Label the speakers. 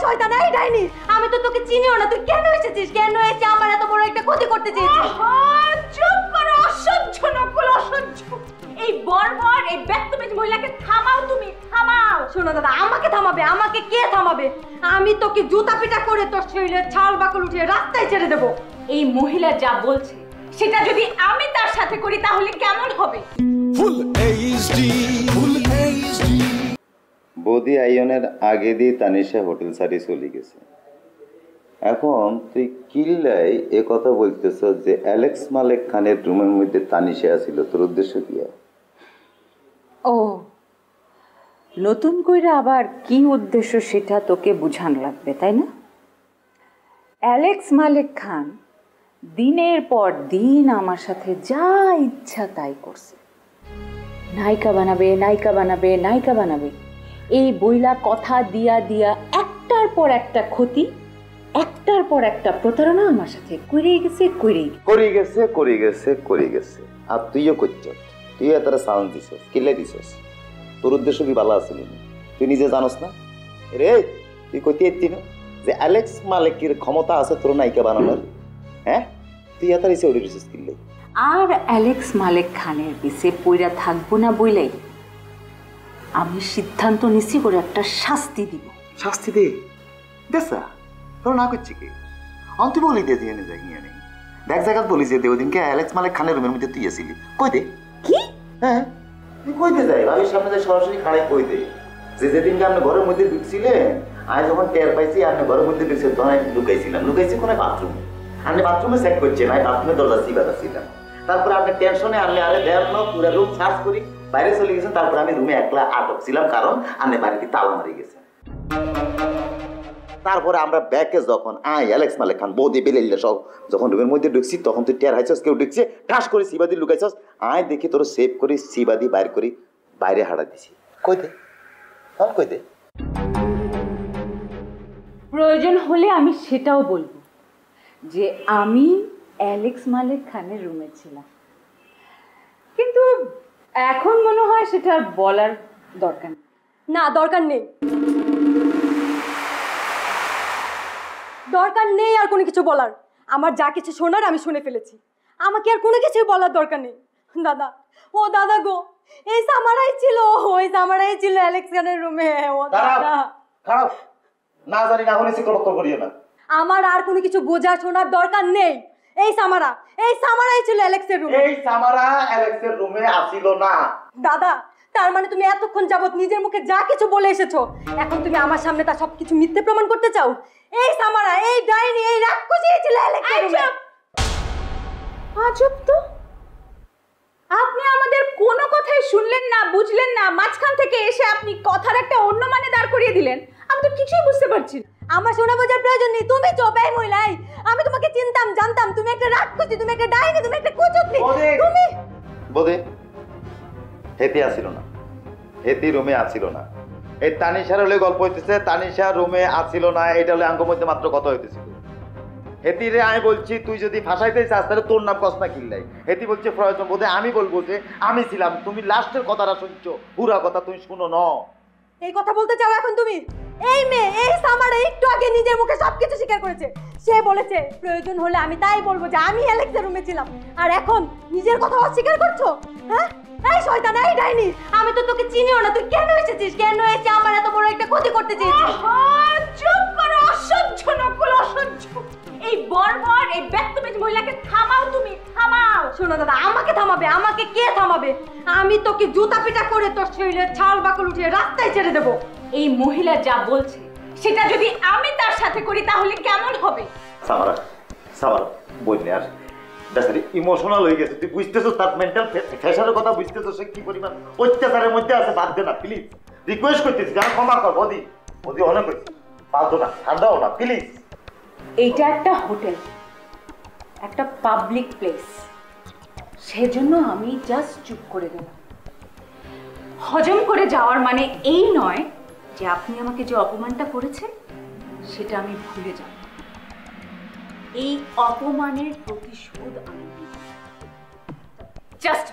Speaker 1: শয়তান, এই ডাইনি, আমি তো তোকে চিনিও না, তুই কেন এসেছিস? কেন এসে আমার এত বড় একটা ক্ষতি করতে চেয়েছিস?
Speaker 2: চুপ করো, অসহ্য নকল, অসহ্য। এই বর্বর, এই ব্যক্তিমেজ মহিলাকে থামাও, তুমি থামাও।
Speaker 1: শোনো দাদা, আমাকে থামাবে? আমাকে কে থামাবে? আমি তোকে জুতা পিটা করে তোর শরীরে ছাল বাকল উঠিয়ে রাস্তায় ছেড়ে দেবো।
Speaker 2: এই মহিলা যা বলছে সেটা যদি আমি তার সাথে করি তাহলে কেমন হবে?
Speaker 3: বৌদি আইনের আগে দিয়ে তানিশা হোটেল সারি চলে গেছে। এখন তুই কিল্লাই এ কথা বলতেছ যে অ্যালেক্স মালেক খানের রুমের মধ্যে তানিশা আছিল, তোর উদ্দেশ্য কি?
Speaker 4: ও, নতুন কইরা আবার কি উদ্দেশ্য সেটা তোকে বুঝান লাগবে, তাই না? অ্যালেক্স মালেক খান দিনের পর দিন আমার সাথে যা ইচ্ছা তাই করছে। নায়িকা বানাবে, নায়িকা বানাবে, নায়িকা বানাবে, এই বইলা কথা দিয়া দিয়া একটার পর একটা ক্ষতি, একটার পর একটা প্রতারণা আমার সাথে করে গেছে।
Speaker 3: আর তুইও করছ, তুই তারা সাউন্ড দিছস, কিল্লাই দিছস। তোর উদ্দেশ্য কি ভালো আছিল? তুই নিজে জানোস না রে? তুই কইতে এতি না যে অ্যালেক্স মালেকের ক্ষমতা আছে তোর নায়িকা বানানোর? হ্যাঁ, তুই এত ইসে উড়ে দিছিস কিল্লাই।
Speaker 4: আর অ্যালেক্স মালেক খানের পিছে পইরা থাকবো না বইলাই আমি সিদ্ধান্ত নিচ্ছি করে একটা শাস্তি দিব।
Speaker 3: শাস্তি দে দেসা, তোর না করছি কি? অন্তি বলি দে দিয়ে নেই দেখ জায়গা বলি যে ওদিনকে অ্যালেক্স মালেক খানের রুমের মধ্যে তুই আসিলি, কই দে
Speaker 4: কি?
Speaker 3: হ্যাঁ, তুই কইতে যাই বাড়ির সামনে যে সরাসরি খাড়াই কই দে যে যেদিনকে আপনি ঘরের মধ্যে ঢুকছিলেন, আমি যখন টের পাইছি আপনি ঘরের মধ্যে ঢুকছেন তখন আমি লুকাইছি কোন বাথরুমে। আপনি বাথরুমে চেক করছেন, আমি বাথরুমে দরজা চিবাতা ছিলাম। তারপরে আপনি টেনশনে আনলে আরে দেন না পুরো রুম সার্চ করি বাইরে চলে গেছেন। তারপরে আমি রুমে একলা আটক ছিলাম কারণ আপনি বাড়িতে তালা মারি গেছেন। তারপরে আমরা ব্যাকে যখন অ্যালেক্স মালেক খান বৌদি বেলেইলে সব যখন রুমের মধ্যে ঢুকছি তখন তুই টের হাইছস কেউ ঢুকছে, ঠাস করে সিবাদি লুকাইছস। দেখি তোর সেভ করি সিবাদি বাইর করি বাইরে হাঁটা দিছি। কই দে কই দে।
Speaker 4: প্রয়োজন হলে আমি সেটাও বলবো যে আমি অ্যালেক্স মালেক খানের রুমে ছিলাম, কিন্তু এখন মনে হয় সেটা বলার দরকার
Speaker 1: না, দরকার নেই, দরকার নেই আর কোনো কিছু বলার। আমার যা কিছু শোনার আমি শুনে ফেলেছি, আমাকে আর কোনো কিছু বলার দরকার নেই। দাদা, ও দাদা গো, এই সামারাই ছিল, ওই সামারাই ছিল অ্যালেক্স খানের রুমে। ও দাদা,
Speaker 3: খারাপ না জানি না হলে সিকলক্কর করিও না।
Speaker 1: আমার আর কোনো কিছু বোঝা শোনার দরকার নেই। এই সামারাই ছিল অ্যালেক্সের রুমে।
Speaker 3: এই সামারা অ্যালেক্সের রুমে আসিল না।
Speaker 1: দাদা, তার মানে তুমি এতক্ষণ যাবত নিজের মুখে যা কিছু বলে এসেছো, এখন তুমি আমার সামনে তা সবকিছু মিথ্যে প্রমাণ করতে চাও? এই সামারা, এই ডাইনি, এই রাক্ষসী ছিল অ্যালেক্সের রুমে।
Speaker 2: আজব তো, আপনি আমাদের কোনো কথাই শুনলেন না, বুঝলেন না, মাঝখান থেকে এসে আপনি কথার একটা অন্য মানে দাঁড় করিয়ে দিলেন। আমি তো কিছুই বুঝতে পারছি না।
Speaker 1: আমার শোনা বোঝার প্রয়োজন নেই, তুমি চোপাই মহিলাই। আমি তোমাকে চিনতাম, জানতাম তুমি একটা রাক্ষসী, তুমি একটা ডাইনি, তুমি একটা কুচুকনি। তুমি
Speaker 3: বোধে হেতি আসিল না, হেতি রুমে আসিল না। এই তানিশার হলে গল্প হইতেছে, তানিশা রুমে আসিল না, এটা হলে আঙ্গ মধ্যে মাত্র কথা হইতেছিল। হেতি রে আমি বলছি তুই যদি ফাঁসাইতে চাস তাহলে তোর নাম কসনা কিল্লাই। হেতি বলছে প্রয়োজন বোধে আমি বলবো যে আমি ছিলাম। তুমি লাস্টের কথাটা শুনছো, পুরা কথা তুমি শুনো ন।
Speaker 1: এই কথা বলতে চাও এখন তুমি? এই মেয়ে, এই সামারা একটু আগে নিজের মুখে সবকিছু স্বীকার করেছে। সে বলেছে প্রয়োজন হলে আমি তাই বলবো যে আমি অ্যালেক্সের রুমে ছিলাম, আর এখন নিজের কথা অস্বীকার করছো? হ্যাঁ, এই শয়তান, এই ডাইনি, আমি তো তোকে চিনিও না, তুই কেন এসেছিস? কেন এসে আমার এত বড় একটা ক্ষতি করতে চেয়েছিস?
Speaker 2: চুপ করো, অসহ্য নকল, অসহ্য। এই বর্বর, এই ব্যক্তিমেজ মহিলাকে থামাও, তুমি থামাও।
Speaker 1: শোনো দাদা, আমাকে থামাবে? আমাকে কে থামাবে? আমি তোকে জুতা পিটা করে তোর শরীরে ছাল বাকল উঠিয়ে রাস্তায় ছেড়ে দেবো।
Speaker 2: এই মহিলা যা বলছে সেটা যদি আমি তার সাথে করি তাহলে কেমন হবে?
Speaker 3: সামারা বললে আর বেচারি ইমোশনাল হয়ে গেছে। তুই বুঝতেছো তার মেন্টাল প্রেশারের কথা, বুঝতেছো সে কি পরিমাণ অত্যাচারের মধ্যে আছে। বাদ দে না প্লিজ, রিকোয়েস্ট করতেছি, যেন ক্ষমা কর। বদি অনেক করছি, বাধ্য না, ঠান্ডাও না প্লিজ।
Speaker 4: এইটা একটা হোটেল, একটা পাবলিক প্লেস, সেজন্য আমি জাস্ট চুপ করে গেলাম। হজম করে যাওয়ার মানে এই নয় যে আপনি আমাকে যে অপমানটা করেছেন সেটা আমি ভুলে যাব। এই অপমানের প্রতিশোধ আমি জাস্ট